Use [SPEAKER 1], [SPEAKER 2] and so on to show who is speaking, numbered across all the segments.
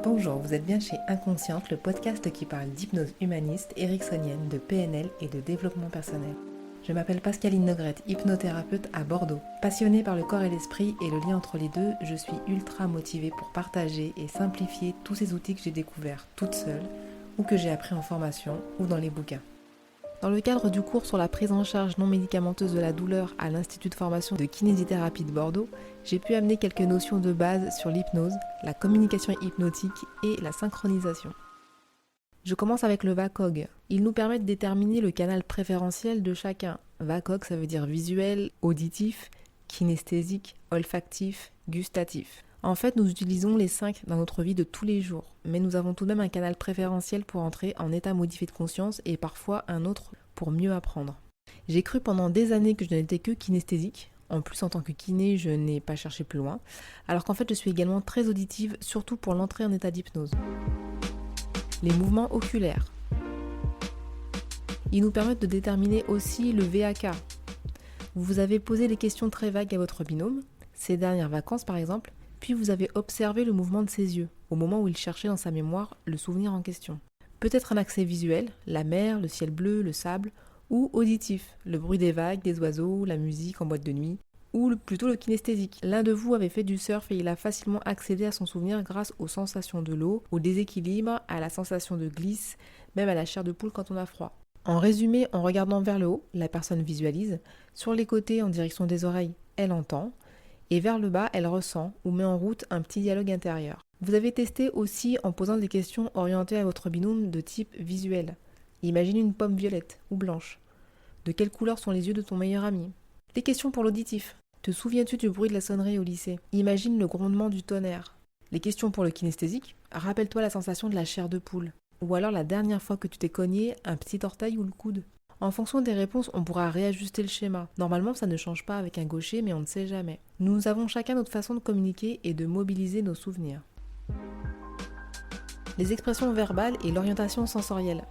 [SPEAKER 1] Bonjour, vous êtes bien chez Inconsciente, le podcast qui parle d'hypnose humaniste, ericksonienne, de PNL et de développement personnel. Je m'appelle Pascaline Nogrette, hypnothérapeute à Bordeaux. Passionnée par le corps et l'esprit et le lien entre les deux, je suis ultra motivée pour partager et simplifier tous ces outils que j'ai découverts toute seule ou que j'ai appris en formation ou dans les bouquins. Dans le cadre du cours sur la prise en charge non médicamenteuse de la douleur à l'Institut de formation de kinésithérapie de Bordeaux, j'ai pu amener quelques notions de base sur l'hypnose, la communication hypnotique et la synchronisation. Je commence avec le VACOG. Il nous permet de déterminer le canal préférentiel de chacun. VACOG, ça veut dire visuel, auditif, kinesthésique, olfactif, gustatif. En fait, nous utilisons les 5 dans notre vie de tous les jours, mais nous avons tout de même un canal préférentiel pour entrer en état modifié de conscience et parfois un autre pour mieux apprendre. J'ai cru pendant des années que je n'étais que kinesthésique. En plus, en tant que kiné, je n'ai pas cherché plus loin, alors qu'en fait, je suis également très auditive, surtout pour l'entrée en état d'hypnose. Les mouvements oculaires. Ils nous permettent de déterminer aussi le VAK. Vous avez posé des questions très vagues à votre binôme, ces dernières vacances par exemple, puis vous avez observé le mouvement de ses yeux, au moment où il cherchait dans sa mémoire le souvenir en question. Peut-être un accès visuel, la mer, le ciel bleu, le sable, ou auditif, le bruit des vagues, des oiseaux, la musique en boîte de nuit, ou plutôt le kinesthésique. L'un de vous avait fait du surf et il a facilement accédé à son souvenir grâce aux sensations de l'eau, au déséquilibre, à la sensation de glisse, même à la chair de poule quand on a froid. En résumé, en regardant vers le haut, la personne visualise, sur les côtés en direction des oreilles, elle entend, et vers le bas, elle ressent ou met en route un petit dialogue intérieur. Vous avez testé aussi en posant des questions orientées à votre binôme de type visuel. Imagine une pomme violette ou blanche. De quelle couleur sont les yeux de ton meilleur ami? Des questions pour l'auditif. Te souviens-tu du bruit de la sonnerie au lycée? Imagine le grondement du tonnerre. Les questions pour le kinesthésique. Rappelle-toi la sensation de la chair de poule. Ou alors la dernière fois que tu t'es cogné un petit orteil ou le coude. En fonction des réponses, on pourra réajuster le schéma. Normalement, ça ne change pas avec un gaucher, mais on ne sait jamais. Nous avons chacun notre façon de communiquer et de mobiliser nos souvenirs. Les expressions verbales et l'orientation sensorielle.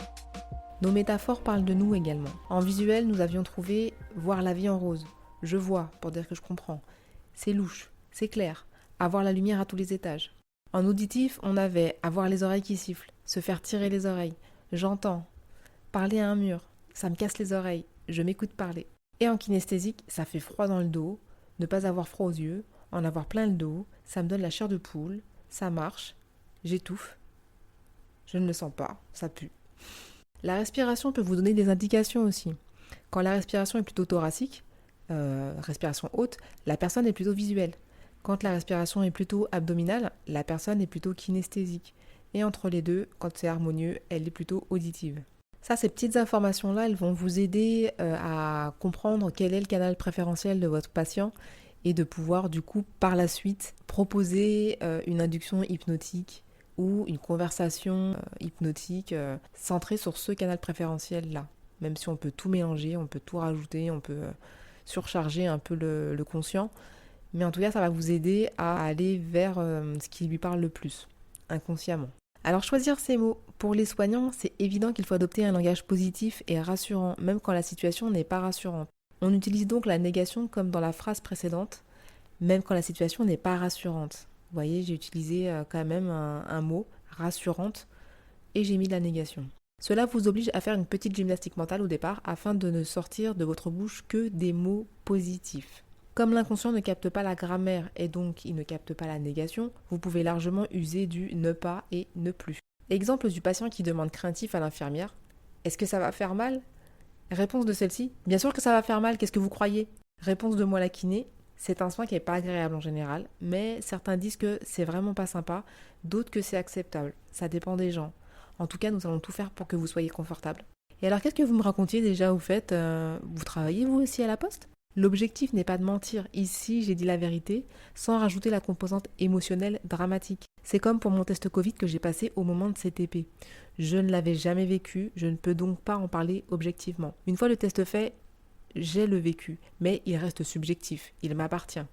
[SPEAKER 1] Nos métaphores parlent de nous également. En visuel, nous avions trouvé « voir la vie en rose ». Je vois, pour dire que je comprends. C'est louche, c'est clair. Avoir la lumière à tous les étages. En auditif, on avait avoir les oreilles qui sifflent, se faire tirer les oreilles. J'entends. Parler à un mur. Ça me casse les oreilles, je m'écoute parler. Et en kinesthésique, ça fait froid dans le dos, ne pas avoir froid aux yeux, en avoir plein le dos, ça me donne la chair de poule, ça marche, j'étouffe, je ne le sens pas, ça pue. La respiration peut vous donner des indications aussi. Quand la respiration est plutôt thoracique, respiration haute, la personne est plutôt visuelle. Quand la respiration est plutôt abdominale, la personne est plutôt kinesthésique. Et entre les deux, quand c'est harmonieux, elle est plutôt auditive. Ça, ces petites informations-là, elles vont vous aider à comprendre quel est le canal préférentiel de votre patient et de pouvoir, du coup, par la suite, proposer une induction hypnotique ou une conversation hypnotique centrée sur ce canal préférentiel-là. Même si on peut tout mélanger, on peut tout rajouter, on peut surcharger un peu le conscient. Mais en tout cas, ça va vous aider à aller vers ce qui lui parle le plus, inconsciemment. Alors choisir ces mots. Pour les soignants, c'est évident qu'il faut adopter un langage positif et rassurant, même quand la situation n'est pas rassurante. On utilise donc la négation comme dans la phrase précédente, même quand la situation n'est pas rassurante. Vous voyez, j'ai utilisé quand même un mot, rassurante, et j'ai mis la négation. Cela vous oblige à faire une petite gymnastique mentale au départ afin de ne sortir de votre bouche que des mots positifs. Comme l'inconscient ne capte pas la grammaire et donc il ne capte pas la négation, vous pouvez largement user du ne pas et ne plus. Exemple du patient qui demande craintif à l'infirmière « Est-ce que ça va faire mal ?» Réponse de celle-ci « Bien sûr que ça va faire mal, qu'est-ce que vous croyez ?» Réponse de moi la kiné « C'est un soin qui n'est pas agréable en général, mais certains disent que c'est vraiment pas sympa, d'autres que c'est acceptable. Ça dépend des gens. En tout cas, nous allons tout faire pour que vous soyez confortable. » Et alors, qu'est-ce que vous me racontiez déjà, au fait vous travaillez vous aussi à la poste ? L'objectif n'est pas de mentir. Ici, j'ai dit la vérité, sans rajouter la composante émotionnelle dramatique. C'est comme pour mon test Covid que j'ai passé au moment de CTP. Je ne l'avais jamais vécu, je ne peux donc pas en parler objectivement. Une fois le test fait, j'ai le vécu, mais il reste subjectif, il m'appartient.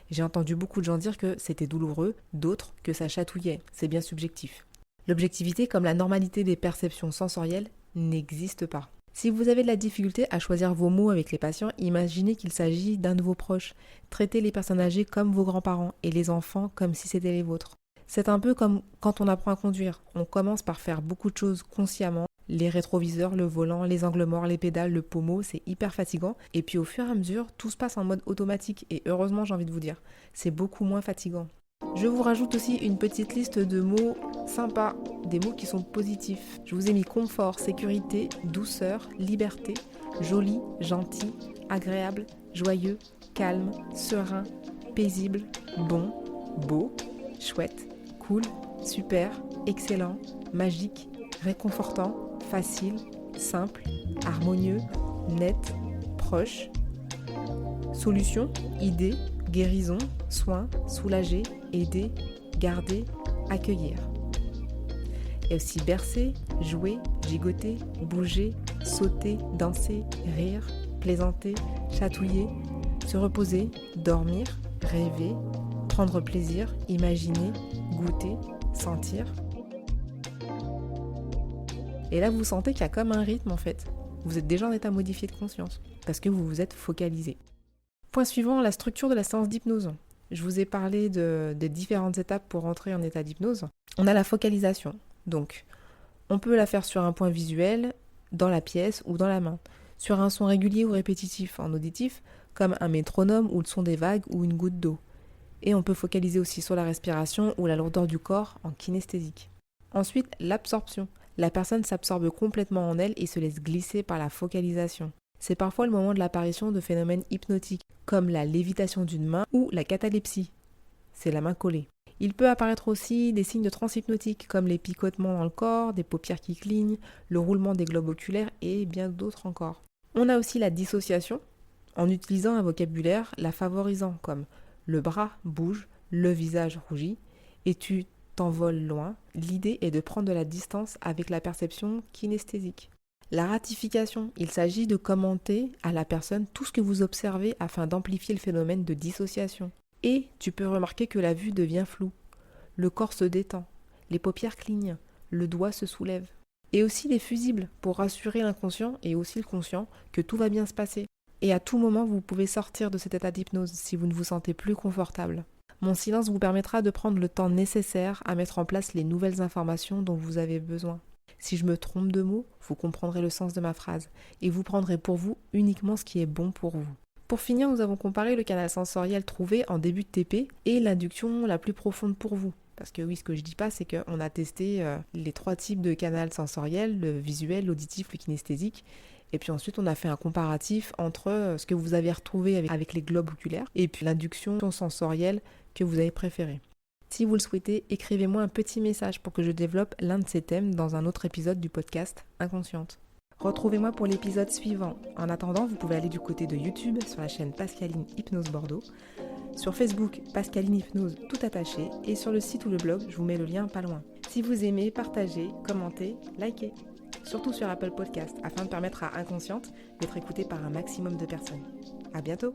[SPEAKER 1] J'ai entendu beaucoup de gens dire que c'était douloureux, d'autres que ça chatouillait, c'est bien subjectif. L'objectivité, comme la normalité des perceptions sensorielles, n'existe pas. Si vous avez de la difficulté à choisir vos mots avec les patients, imaginez qu'il s'agit d'un de vos proches. Traitez les personnes âgées comme vos grands-parents et les enfants comme si c'était les vôtres. C'est un peu comme quand on apprend à conduire. On commence par faire beaucoup de choses consciemment. Les rétroviseurs, le volant, les angles morts, les pédales, le pommeau, c'est hyper fatigant. Et puis au fur et à mesure, tout se passe en mode automatique. Et heureusement, j'ai envie de vous dire, c'est beaucoup moins fatigant. Je vous rajoute aussi une petite liste de mots sympas, des mots qui sont positifs. Je vous ai mis confort, sécurité, douceur, liberté, joli, gentil, agréable, joyeux, calme, serein, paisible, bon, beau, chouette, cool, super, excellent, magique, réconfortant, facile, simple, harmonieux, net, proche. Solution, idée, guérison, soin, soulager, aider, garder, accueillir. Et aussi bercer, jouer, gigoter, bouger, sauter, danser, rire, plaisanter, chatouiller, se reposer, dormir, rêver, prendre plaisir, imaginer, goûter, sentir. Et là, vous sentez qu'il y a comme un rythme en fait. Vous êtes déjà en état modifié de conscience parce que vous vous êtes focalisé. Point suivant, la structure de la séance d'hypnose. Je vous ai parlé des différentes étapes pour entrer en état d'hypnose. On a la focalisation. Donc, on peut la faire sur un point visuel, dans la pièce ou dans la main. Sur un son régulier ou répétitif en auditif, comme un métronome ou le son des vagues ou une goutte d'eau. Et on peut focaliser aussi sur la respiration ou la lourdeur du corps en kinesthésique. Ensuite, l'absorption. La personne s'absorbe complètement en elle et se laisse glisser par la focalisation. C'est parfois le moment de l'apparition de phénomènes hypnotiques, comme la lévitation d'une main ou la catalepsie. C'est la main collée. Il peut apparaître aussi des signes de transe hypnotique, comme les picotements dans le corps, des paupières qui clignent, le roulement des globes oculaires et bien d'autres encore. On a aussi la dissociation, en utilisant un vocabulaire la favorisant, comme le bras bouge, le visage rougit, et tu t'envoles loin. L'idée est de prendre de la distance avec la perception kinesthésique. La ratification, il s'agit de commenter à la personne tout ce que vous observez afin d'amplifier le phénomène de dissociation. Et tu peux remarquer que la vue devient floue, le corps se détend, les paupières clignent, le doigt se soulève. Et aussi les fusibles pour rassurer l'inconscient et aussi le conscient que tout va bien se passer. Et à tout moment, vous pouvez sortir de cet état d'hypnose si vous ne vous sentez plus confortable. Mon silence vous permettra de prendre le temps nécessaire à mettre en place les nouvelles informations dont vous avez besoin. Si je me trompe de mots, vous comprendrez le sens de ma phrase et vous prendrez pour vous uniquement ce qui est bon pour vous. Pour finir, nous avons comparé le canal sensoriel trouvé en début de TP et l'induction la plus profonde pour vous. Parce que oui, ce que je dis pas, c'est qu'on a testé les 3 types de canal sensoriel, le visuel, l'auditif, le kinesthésique. Et puis ensuite, on a fait un comparatif entre ce que vous avez retrouvé avec les globes oculaires et puis l'induction sensorielle que vous avez préférée. Si vous le souhaitez, écrivez-moi un petit message pour que je développe l'un de ces thèmes dans un autre épisode du podcast Inconsciente. Retrouvez-moi pour l'épisode suivant. En attendant, vous pouvez aller du côté de YouTube sur la chaîne Pascaline Hypnose Bordeaux, sur Facebook Pascaline Hypnose tout attaché et sur le site ou le blog, je vous mets le lien pas loin. Si vous aimez, partagez, commentez, likez. Surtout sur Apple Podcast afin de permettre à Inconsciente d'être écoutée par un maximum de personnes. À bientôt!